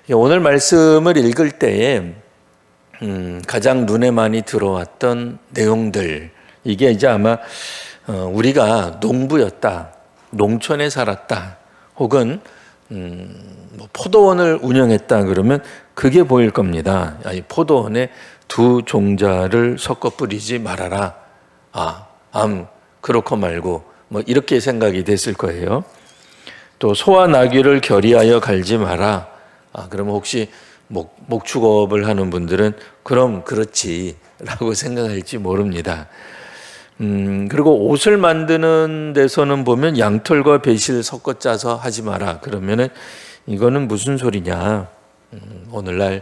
오늘 말씀을 읽을 때에 가장 눈에 많이 들어왔던 내용들, 이게 이제 아마 우리가 농부였다, 농촌에 살았다, 혹은 뭐 포도원을 운영했다 그러면 그게 보일 겁니다. 이 포도원에 두 종자를 섞어 뿌리지 말아라. 그렇고 말고 뭐 이렇게 생각이 됐을 거예요. 또 소와 나귀를 결의하여 갈지 마라. 그러면 혹시 목축업을 하는 분들은 그럼 그렇지라고 생각할지 모릅니다. 그리고 옷을 만드는 데서는 보면 양털과 배실 섞어 짜서 하지 마라. 그러면은 이거는 무슨 소리냐? 오늘날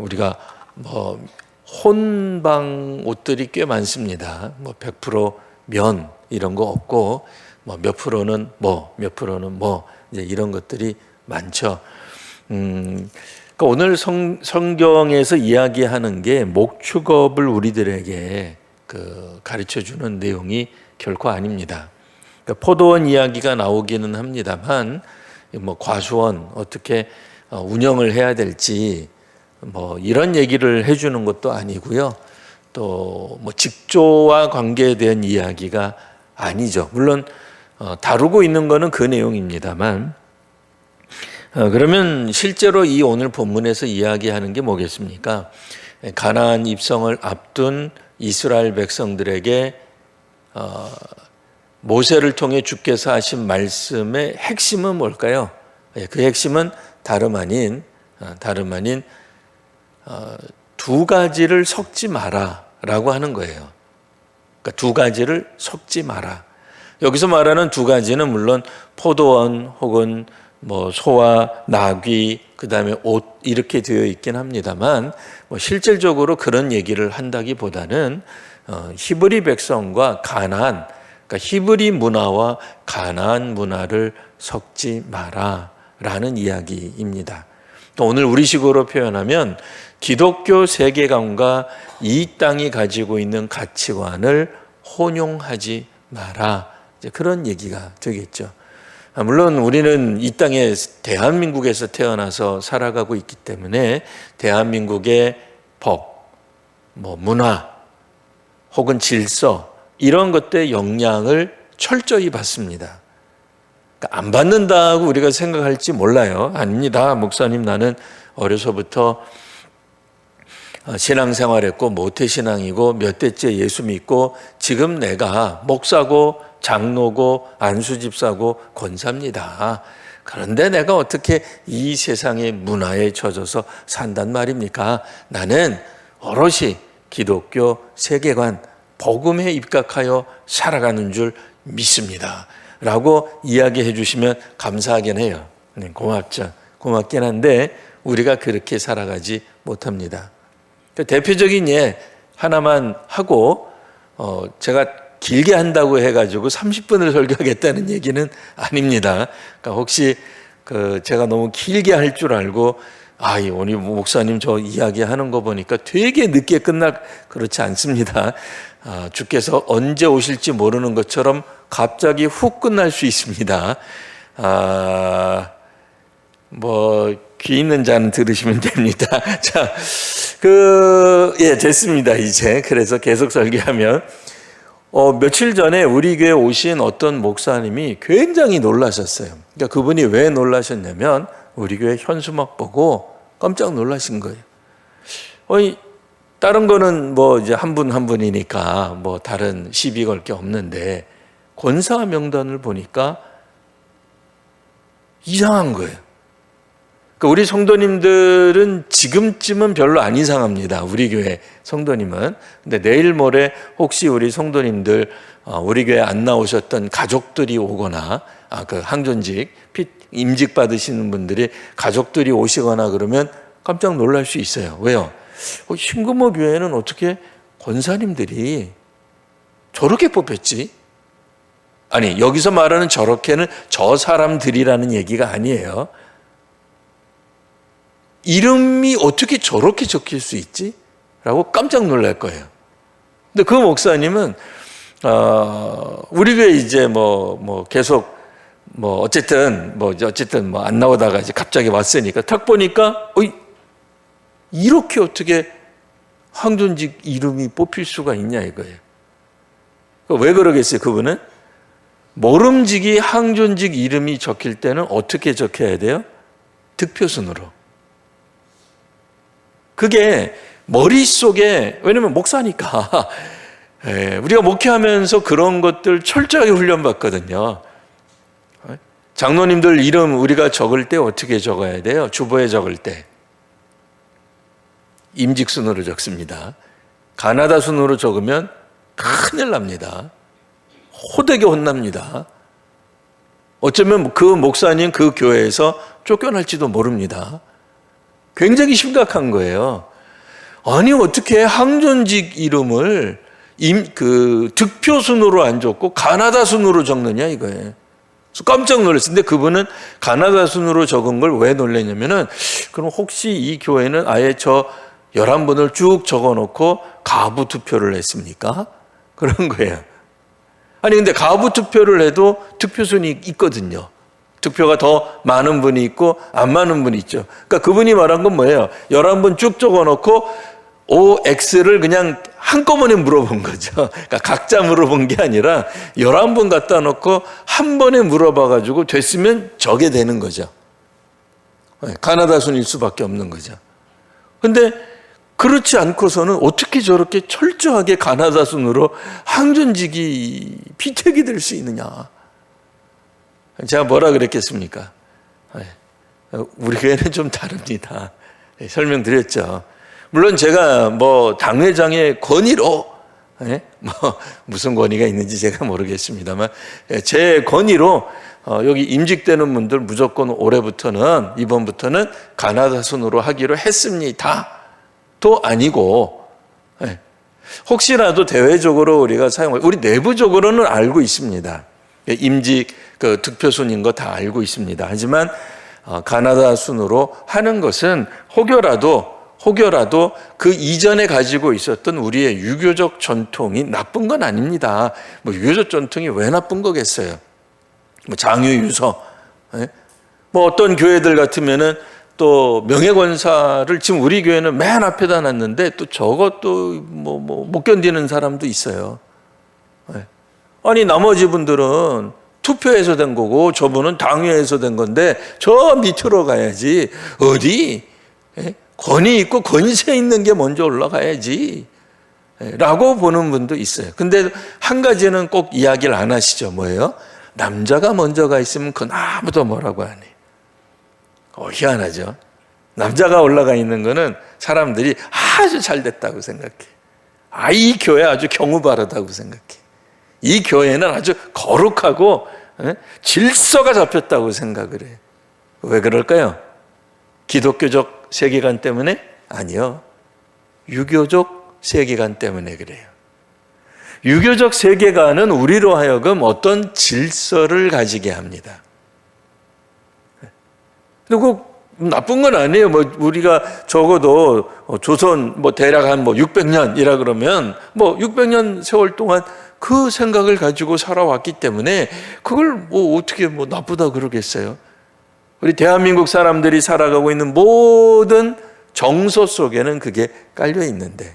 우리가 뭐 혼방 옷들이 꽤 많습니다. 뭐 100% 면 이런 거 없고 뭐 몇 프로는 몇 프로는 이제 이런 것들이 많죠. 그러니까 오늘 성경에서 이야기하는 게 목축업을 우리들에게 가르쳐 주는 내용이 결코 아닙니다. 그러니까 포도원 이야기가 나오기는 합니다만 뭐 과수원 어떻게 운영을 해야 될지 뭐 이런 얘기를 해주는 것도 아니고요. 또 뭐 직조와 관계에 대한 이야기가 아니죠. 물론 다루고 있는 거는 그 내용입니다만 그러면 실제로 이 오늘 본문에서 이야기하는 게 뭐겠습니까? 가나안 입성을 앞둔 이스라엘 백성들에게 모세를 통해 주께서 하신 말씀의 핵심은 뭘까요? 그 핵심은 다름 아닌 두 가지를 섞지 마라라고 하는 거예요. 그러니까 두 가지를 섞지 마라. 여기서 말하는 두 가지는 물론 포도원 혹은 뭐 소와 나귀 그다음에 옷 이렇게 되어 있긴 합니다만 뭐 실질적으로 그런 얘기를 한다기보다는 히브리 백성과 가나안, 그러니까 히브리 문화와 가나안 문화를 섞지 마라라는 이야기입니다. 또 오늘 우리식으로 표현하면 기독교 세계관과 이 땅이 가지고 있는 가치관을 혼용하지 마라. 이제 그런 얘기가 되겠죠. 물론 우리는 이 땅에 대한민국에서 태어나서 살아가고 있기 때문에 대한민국의 법, 문화 혹은 질서 이런 것들의 영향을 철저히 받습니다. 그러니까 안 받는다고 우리가 생각할지 몰라요. 아닙니다. 목사님 나는 어려서부터 신앙생활했고 모태신앙이고 몇 대째 예수 믿고 지금 내가 목사고 장로고 안수집사고 권사입니다. 그런데 내가 어떻게 이 세상의 문화에 젖어서 산단 말입니까? 나는 오롯이 기독교 세계관 복음에 입각하여 살아가는 줄 믿습니다. 라고 이야기해 주시면 감사하긴 해요. 고맙죠. 고맙긴 한데 우리가 그렇게 살아가지 못합니다. 대표적인 예 하나만 하고 제가 길게 한다고 해가지고 30분을 설교하겠다는 얘기는 아닙니다. 그러니까 혹시 제가 너무 길게 할 줄 알고 오늘 목사님 저 이야기하는 거 보니까 되게 늦게 그렇지 않습니다. 주께서 언제 오실지 모르는 것처럼 갑자기 훅 끝날 수 있습니다. 귀 있는 자는 들으시면 됩니다. 자, 됐습니다, 이제. 그래서 계속 설교하면. 며칠 전에 우리 교회 오신 어떤 목사님이 굉장히 놀라셨어요. 그러니까 그분이 왜 놀라셨냐면, 우리 교회 현수막 보고 깜짝 놀라신 거예요. 다른 거는 이제 한 분 한 분이니까 다른 시비 걸 게 없는데, 권사 명단을 보니까 이상한 거예요. 그러니까 우리 성도님들은 지금쯤은 별로 안 이상합니다. 우리 교회 성도님은. 근데 내일 모레 혹시 우리 성도님들 우리 교회 안 나오셨던 가족들이 오거나 항존직 임직 받으시는 분들이 가족들이 오시거나 그러면 깜짝 놀랄 수 있어요. 왜요? 신금호 교회는 어떻게 권사님들이 저렇게 뽑혔지? 아니, 여기서 말하는 저렇게는 저 사람들이라는 얘기가 아니에요. 이름이 어떻게 저렇게 적힐 수 있지? 라고 깜짝 놀랄 거예요. 근데 그 목사님은 우리 교회 이제 계속 어쨌든 안 나오다가 이제 갑자기 왔으니까 탁 보니까 이렇게 어떻게 항존직 이름이 뽑힐 수가 있냐 이거예요. 왜 그러겠어요? 그분은 모름지기 항존직 이름이 적힐 때는 어떻게 적혀야 돼요? 득표순으로. 그게 머릿속에, 왜냐면 목사니까 우리가 목회하면서 그런 것들 철저하게 훈련받거든요. 장로님들 이름 우리가 적을 때 어떻게 적어야 돼요? 주보에 적을 때 임직순으로 적습니다. 가나다 순으로 적으면 큰일 납니다. 호되게 혼납니다. 어쩌면 그 목사님 그 교회에서 쫓겨날지도 모릅니다. 굉장히 심각한 거예요. 아니 어떻게 항존직 이름을 득표순으로 안 적고 가나다 순으로 적느냐 이거예요. 깜짝 놀랐어요. 근데 그분은 가나다 순으로 적은 걸 왜 놀랐냐면은, 그럼 혹시 이 교회는 아예 저 11분을 쭉 적어놓고 가부 투표를 했습니까? 그런 거예요. 아니 근데 가부 투표를 해도 득표순이 있거든요. 득표가 더 많은 분이 있고 안 많은 분이 있죠. 그러니까 그분이 말한 건 뭐예요? 11분 쭉 적어놓고 OX를 그냥 한꺼번에 물어본 거죠. 그러니까 각자 물어본 게 아니라 11분 갖다 놓고 한 번에 물어봐가지고 됐으면 저게 되는 거죠. 가나다 순일 수밖에 없는 거죠. 근데 그렇지 않고서는 어떻게 저렇게 철저하게 가나다 순으로 항존직이 피택이 될 수 있느냐. 제가 뭐라 그랬겠습니까? 우리 교회는 좀 다릅니다. 설명드렸죠. 물론 제가 당회장의 권위로, 무슨 권위가 있는지 제가 모르겠습니다만, 제 권위로 여기 임직되는 분들 무조건 올해부터는, 이번부터는 가나다 순으로 하기로 했습니다. 도 아니고, 혹시라도 대외적으로 우리가 우리 내부적으로는 알고 있습니다. 임직, 득표순인 거 다 알고 있습니다. 하지만 가나다 순으로 하는 것은 혹여라도 그 이전에 가지고 있었던 우리의 유교적 전통이 나쁜 건 아닙니다. 유교적 전통이 왜 나쁜 거겠어요? 장유유서. 어떤 교회들 같으면은 또 명예권사를 지금 우리 교회는 맨 앞에다 놨는데 또 저것도 못 견디는 사람도 있어요. 아니 나머지 분들은 투표해서 된 거고 저분은 당회에서 된 건데 저 밑으로 가야지. 어디 권위 있고 권세 있는 게 먼저 올라가야지 라고 보는 분도 있어요. 근데 한 가지는 꼭 이야기를 안 하시죠. 뭐예요? 남자가 먼저 가 있으면 그건 아무도 뭐라고 안 해요. 희한하죠. 남자가 올라가 있는 거는 사람들이 아주 잘 됐다고 생각해. 이 교회 아주 경우바르다고 생각해. 이 교회는 아주 거룩하고 질서가 잡혔다고 생각을 해요. 왜 그럴까요? 기독교적 세계관 때문에? 아니요. 유교적 세계관 때문에 그래요. 유교적 세계관은 우리로 하여금 어떤 질서를 가지게 합니다. 그리고 나쁜 건 아니에요. 우리가 적어도 조선 대략 한 600년이라 그러면 600년 세월 동안 그 생각을 가지고 살아왔기 때문에 그걸 어떻게 나쁘다 그러겠어요. 우리 대한민국 사람들이 살아가고 있는 모든 정서 속에는 그게 깔려 있는데,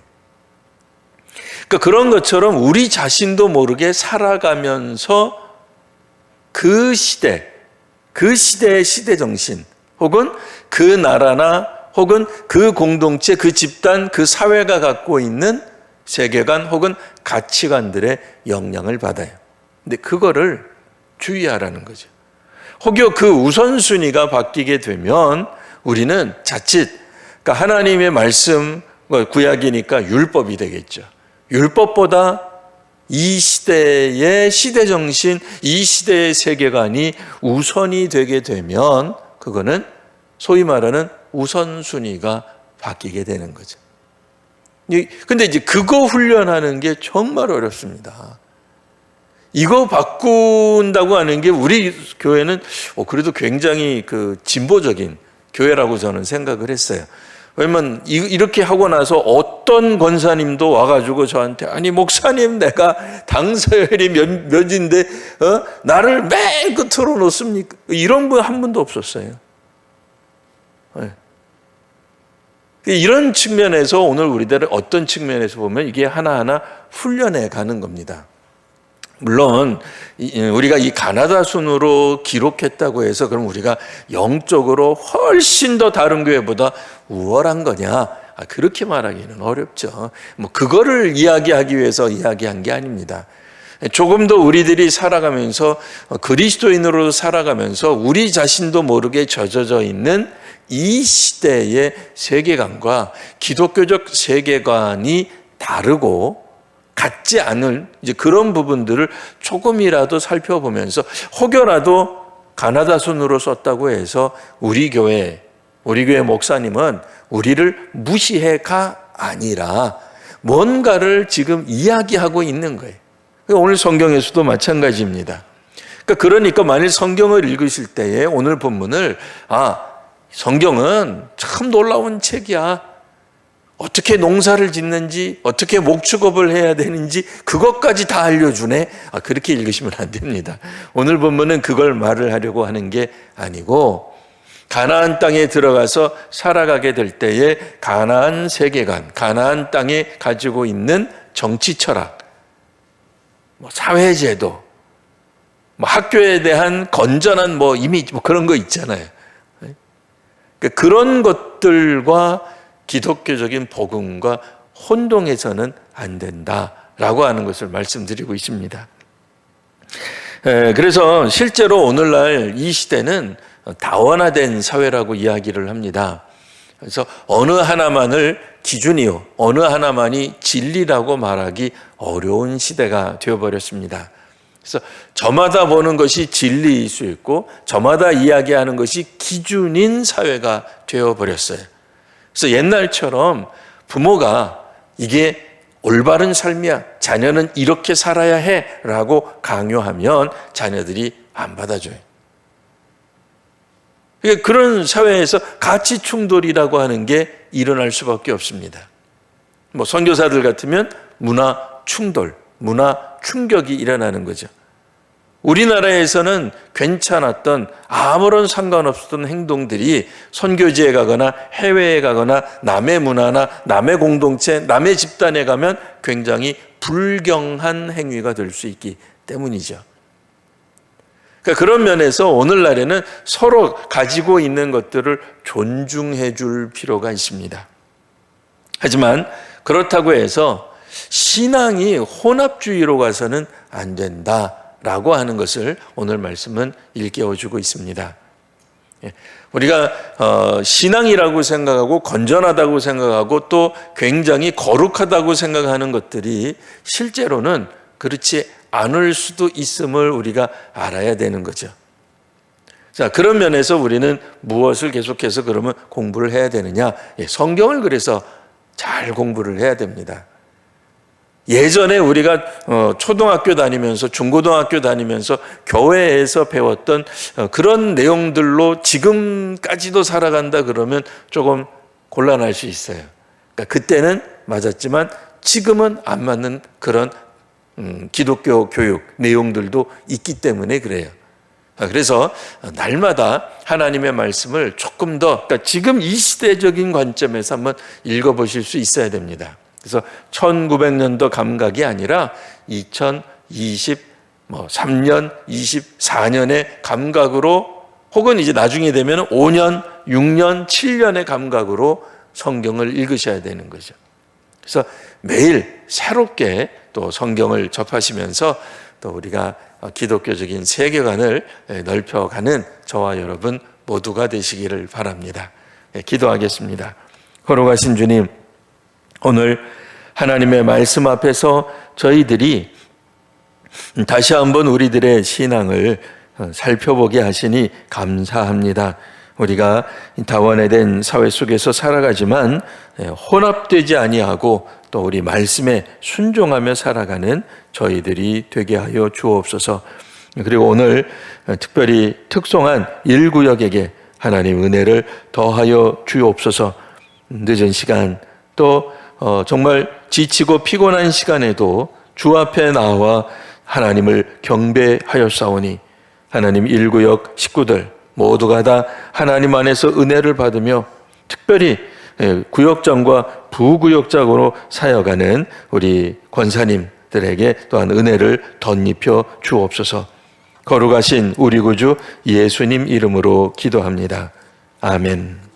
그러니까 그런 것처럼 우리 자신도 모르게 살아가면서 그 시대의 시대 정신, 혹은 그 나라나 혹은 그 공동체, 그 집단, 그 사회가 갖고 있는 세계관 혹은 가치관들의 영향을 받아요. 근데 그거를 주의하라는 거죠. 혹여 그 우선순위가 바뀌게 되면 우리는 자칫, 그러니까 하나님의 말씀, 구약이니까 율법이 되겠죠. 율법보다 이 시대의 시대 정신, 이 시대의 세계관이 우선이 되게 되면 그거는 소위 말하는 우선순위가 바뀌게 되는 거죠. 근데 이제 그거 훈련하는 게 정말 어렵습니다. 이거 바꾼다고 하는 게 우리 교회는 그래도 굉장히 진보적인 교회라고 저는 생각을 했어요. 왜냐면 이렇게 하고 나서 어떤 권사님도 와가지고 저한테 아니 목사님 내가 당서열이 몇인데 나를 맨 끝으로 놓습니까? 이런 분 한 분도 없었어요. 네. 이런 측면에서 오늘 우리들은 어떤 측면에서 보면 이게 하나하나 훈련해 가는 겁니다. 물론 우리가 이 가나다 순으로 기록했다고 해서 그럼 우리가 영적으로 훨씬 더 다른 교회보다 우월한 거냐? 그렇게 말하기는 어렵죠. 뭐 그거를 이야기하기 위해서 이야기한 게 아닙니다. 조금 더 우리들이 살아가면서 그리스도인으로 살아가면서 우리 자신도 모르게 젖어져 있는 이 시대의 세계관과 기독교적 세계관이 다르고 같지 않은 이제 그런 부분들을 조금이라도 살펴보면서 혹여라도 가나다 순으로 썼다고 해서 우리 교회 목사님은 우리를 무시해가 아니라 뭔가를 지금 이야기하고 있는 거예요. 오늘 성경에서도 마찬가지입니다. 그러니까 만일 성경을 읽으실 때에 오늘 본문을 성경은 참 놀라운 책이야. 어떻게 농사를 짓는지, 어떻게 목축업을 해야 되는지 그것까지 다 알려주네. 그렇게 읽으시면 안 됩니다. 오늘 본문은 그걸 말을 하려고 하는 게 아니고 가나안 땅에 들어가서 살아가게 될 때에 가나안 세계관, 가나안 땅에 가지고 있는 정치 철학, 사회제도, 학교에 대한 건전한 이미지 그런 거 있잖아요. 그런 것들과 기독교적인 복음과 혼동해서는 안 된다라고 하는 것을 말씀드리고 있습니다. 그래서 실제로 오늘날 이 시대는 다원화된 사회라고 이야기를 합니다. 그래서 어느 하나만을 기준이요, 어느 하나만이 진리라고 말하기 어려운 시대가 되어버렸습니다. 그래서 저마다 보는 것이 진리일 수 있고 저마다 이야기하는 것이 기준인 사회가 되어버렸어요. 그래서 옛날처럼 부모가 이게 올바른 삶이야, 자녀는 이렇게 살아야 해 라고 강요하면 자녀들이 안 받아줘요. 그런 사회에서 가치 충돌이라고 하는 게 일어날 수밖에 없습니다. 선교사들 같으면 문화 충돌, 문화 충격이 일어나는 거죠. 우리나라에서는 괜찮았던 아무런 상관없었던 행동들이 선교지에 가거나 해외에 가거나 남의 문화나 남의 공동체, 남의 집단에 가면 굉장히 불경한 행위가 될 수 있기 때문이죠. 그런 면에서 오늘날에는 서로 가지고 있는 것들을 존중해 줄 필요가 있습니다. 하지만 그렇다고 해서 신앙이 혼합주의로 가서는 안 된다라고 하는 것을 오늘 말씀은 일깨워주고 있습니다. 우리가 신앙이라고 생각하고 건전하다고 생각하고 또 굉장히 거룩하다고 생각하는 것들이 실제로는 그렇지 않을 수도 있음을 우리가 알아야 되는 거죠. 자, 그런 면에서 우리는 무엇을 계속해서 그러면 공부를 해야 되느냐? 성경을 그래서 잘 공부를 해야 됩니다. 예전에 우리가 초등학교 다니면서 중고등학교 다니면서 교회에서 배웠던 그런 내용들로 지금까지도 살아간다 그러면 조금 곤란할 수 있어요. 그러니까 그때는 맞았지만 지금은 안 맞는 그런 기독교 교육 내용들도 있기 때문에 그래요. 그래서 날마다 하나님의 말씀을 조금 더, 그러니까 지금 이 시대적인 관점에서 한번 읽어보실 수 있어야 됩니다. 그래서 1900년도 감각이 아니라 2023년, 24년의 감각으로 혹은 이제 나중에 되면 5년, 6년, 7년의 감각으로 성경을 읽으셔야 되는 거죠. 그래서 매일 새롭게 또 성경을 접하시면서 또 우리가 기독교적인 세계관을 넓혀가는 저와 여러분 모두가 되시기를 바랍니다. 기도하겠습니다. 거룩하신 주님, 오늘 하나님의 말씀 앞에서 저희들이 다시 한번 우리들의 신앙을 살펴보게 하시니 감사합니다. 우리가 다원화된 사회 속에서 살아가지만 혼합되지 아니하고 또 우리 말씀에 순종하며 살아가는 저희들이 되게 하여 주옵소서. 그리고 오늘 특별히 특송한 1구역에게 하나님 은혜를 더하여 주옵소서. 늦은 시간 또 정말 지치고 피곤한 시간에도 주 앞에 나와 하나님을 경배하였사오니 하나님 1구역 식구들 모두가 다 하나님 안에서 은혜를 받으며 특별히 구역장과 부구역장으로 사역하는 우리 권사님들에게 또한 은혜를 덧입혀 주옵소서. 거룩하신 우리 구주 예수님 이름으로 기도합니다. 아멘.